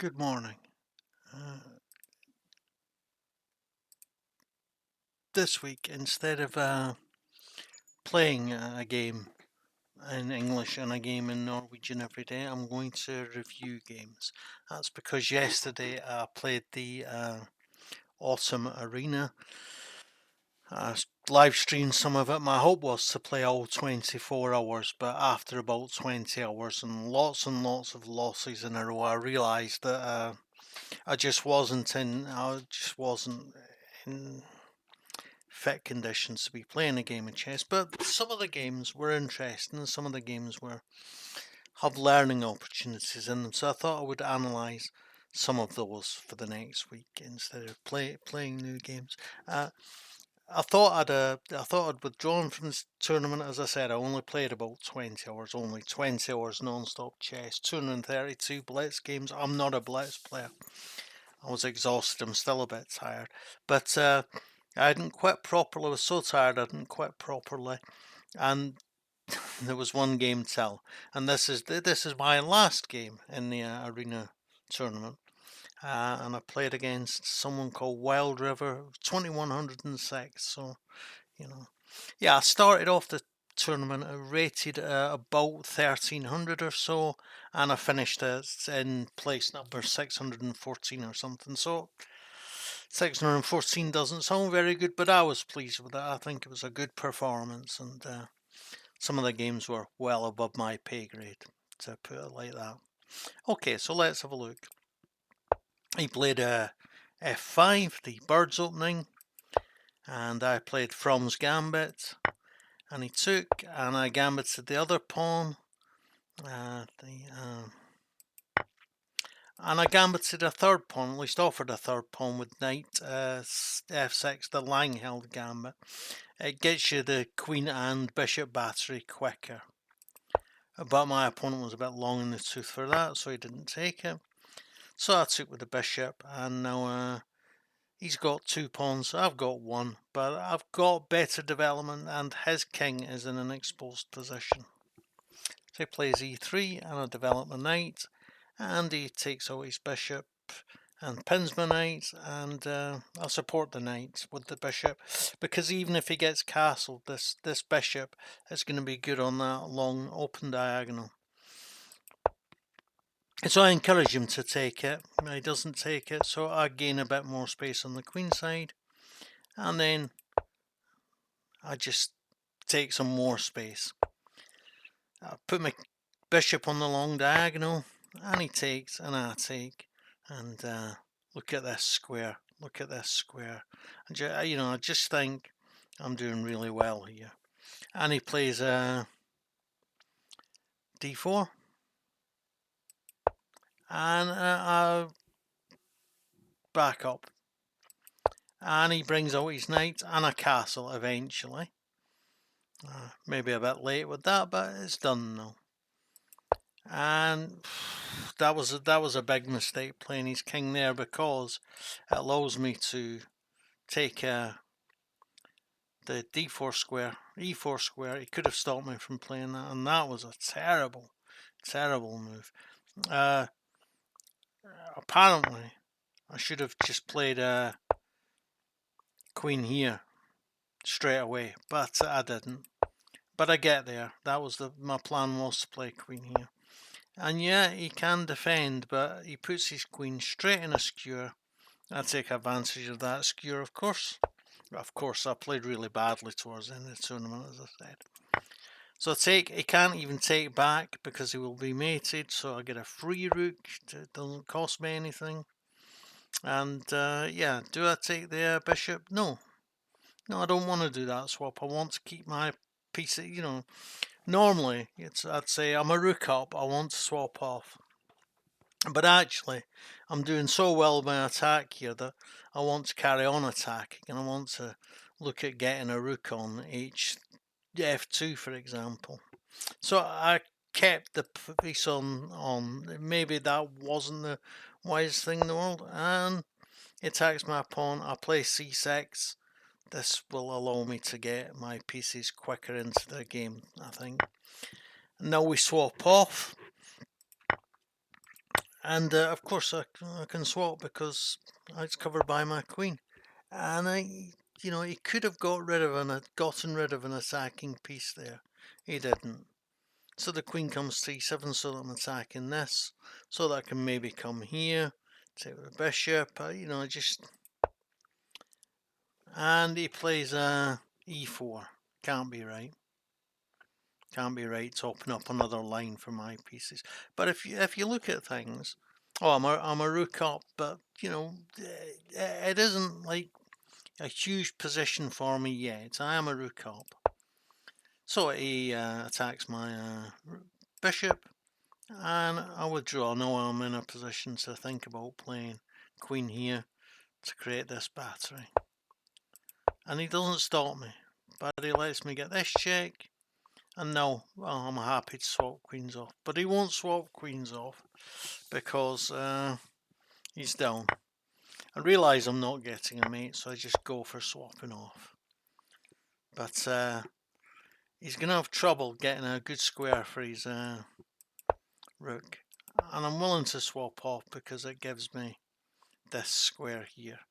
Good morning. Uh, this week, instead of playing a game in English and a game in Norwegian every day, I'm going to review games. That's because yesterday I played the Autumn Arena. I live streamed some of it. My hope was to play all 24 hours, but after about 20 hours and lots of losses in a row, I realised that I just wasn't in fit conditions to be playing a game of chess. But some of the games were interesting, and some of the games have learning opportunities in them. So I thought I would analyse some of those for the next week instead of playing new games. I thought I'd withdrawn from this tournament. As I said, I only played about 20 hours, only 20 hours non-stop chess, 232 blitz games. I'm not a blitz player. I was exhausted. I'm still a bit tired, but I didn't quit properly. I was so tired I didn't quit properly, and there was one game till, and this is my last game in the arena tournament. And I played against someone called Wild River, 2106. So yeah, I started off the tournament rated about 1300 or so, and I finished in place number 614 or something. So 614 doesn't sound very good, but I was pleased with it. I think it was a good performance, and some of the games were well above my pay grade, to put it like that. Okay, so let's have a look. He played f5, the bird's opening, and I played From's Gambit, and he took, and I gambited the other pawn, and I gambited a third pawn, at least offered a third pawn with knight f6, the Lang-held gambit. It gets you the queen and bishop battery quicker. But my opponent was a bit long in the tooth for that, so he didn't take it. So I took with the bishop, and now he's got 2 pawns, I've got 1, but I've got better development, and his king is in an exposed position. So he plays e3, and I develop my knight, and he takes out his bishop and pins my knight, and I'll support the knight with the bishop, because even if he gets castled, this bishop is going to be good on that long open diagonal. So I encourage him to take it. He doesn't take it, so I gain a bit more space on the queen side, and then I just take some more space. I put my bishop on the long diagonal, and he takes, and I take, and look at this square. Look at this square. And I just think I'm doing really well here. And he plays d4, and I back up, and he brings out his knight and a castle eventually. Maybe a bit late with that, but it's done now. And that was a big mistake playing his king there, because it allows me to take the d4 square, e4 square. He could have stopped me from playing that, and that was a terrible move. Apparently I should have just played queen here straight away, but I didn't. But I get there. That was my plan, was to play queen here. And yeah, he can defend, but he puts his queen straight in a skewer. I take advantage of that skewer, of course. Of course, I played really badly towards the end of the tournament, as I said. So he can't even take back because he will be mated, so I get a free rook. It doesn't cost me anything. And yeah, do I take the bishop? No, I don't want to do that swap. I want to keep my piece. Normally I'd say I'm a rook up. I want to swap off, but actually I'm doing so well with my attack here that I want to carry on attacking, and I want to look at getting a rook on f2, for example. So I kept the piece on. Maybe that wasn't the wisest thing in the world, and he attacks my pawn. I play c6. This will allow me to get my pieces quicker into the game, I think. Now we swap off. And of course I can swap because it's covered by my queen. And he could have gotten rid of an attacking piece there. He didn't. So the queen comes c7, so that I'm attacking this, so that I can maybe come here, take the bishop, just. And he plays e4. Can't be right. Can't be right to open up another line for my pieces. But if you look at things, I'm a rook up, but it isn't like a huge position for me yet. I am a rook up. So he attacks my bishop, and I withdraw. Now I'm in a position to think about playing queen here to create this battery. And he doesn't stop me, but he lets me get this check. And now, well, I'm happy to swap queens off. But he won't swap queens off because he's down. I realise I'm not getting a mate, so I just go for swapping off. But he's going to have trouble getting a good square for his rook. And I'm willing to swap off because it gives me this square here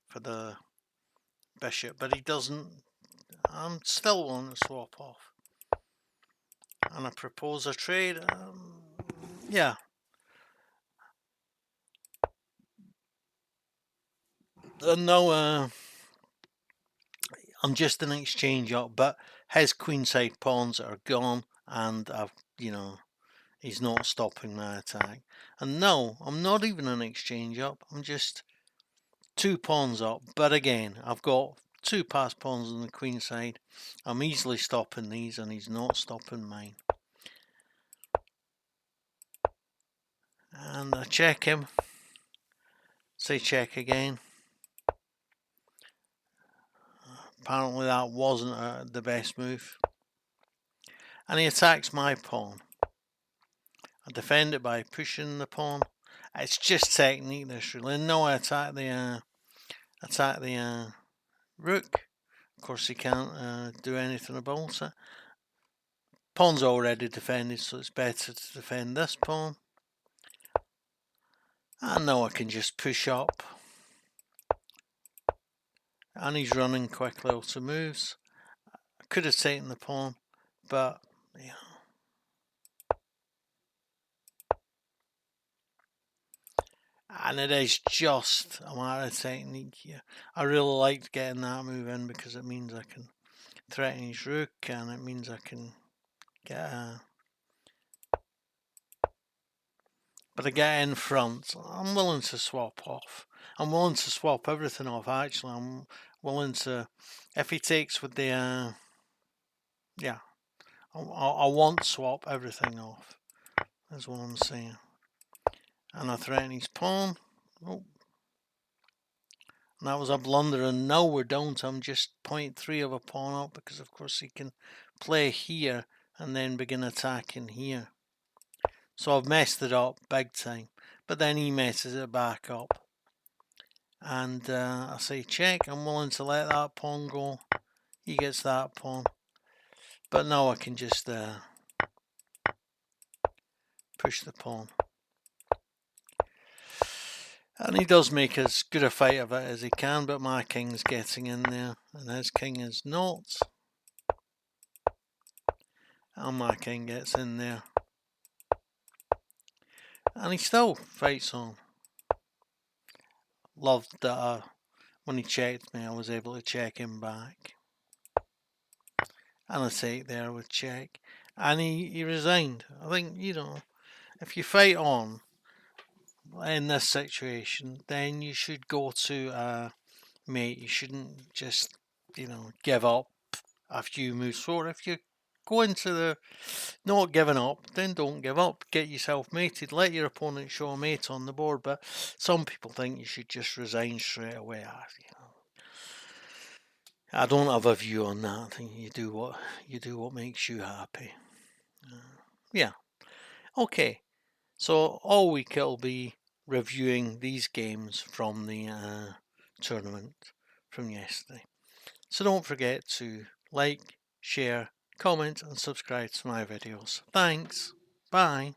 for the bishop. But he doesn't. I'm still willing to swap off. And I propose a trade. Yeah. And now I'm just an exchange up, but his queenside pawns are gone, and he's not stopping my attack. And no, I'm not even an exchange up. I'm just 2 pawns up. But again, I've got 2 passed pawns on the queen side. I'm easily stopping these, and he's not stopping mine. And I check him. Say check again. Apparently that wasn't the best move. And he attacks my pawn. I defend it by pushing the pawn. It's just technique, this really. No, I attack the rook. Of course, he can't do anything about it. Pawn's already defended, so it's better to defend this pawn. And now I can just push up. And he's running quickly out of moves. I could have taken the pawn, but yeah. And it is just a matter of technique here. I really liked getting that move in because it means I can threaten his rook, and it means I can get a... But I get in front. I'm willing to swap off. I'm willing to swap everything off, actually. I'm willing to... If he takes with the... yeah. I want to swap everything off. That's what I'm saying. And I threaten his pawn. Oh. And that was a blunder, and now we're down to him just 0.3 of a pawn up, because of course he can play here and then begin attacking here. So I've messed it up big time, but then he messes it back up. And I say check. I'm willing to let that pawn go. He gets that pawn. But now I can just push the pawn. And he does make as good a fight of it as he can, but my king's getting in there, and his king is not. And my king gets in there. And he still fights on. Loved that when he checked me, I was able to check him back. And a take there with check. And he resigned. I think, if you fight on in this situation, then you should go to mate. You shouldn't just, give up a few moves forward. If you go into the not giving up, then don't give up. Get yourself mated. Let your opponent show a mate on the board. But some people think you should just resign straight away. I don't have a view on that. I think you do what makes you happy. Yeah. Okay. So all week it'll be reviewing these games from the tournament from yesterday. So don't forget to like, share, comment and subscribe to my videos. Thanks. Bye.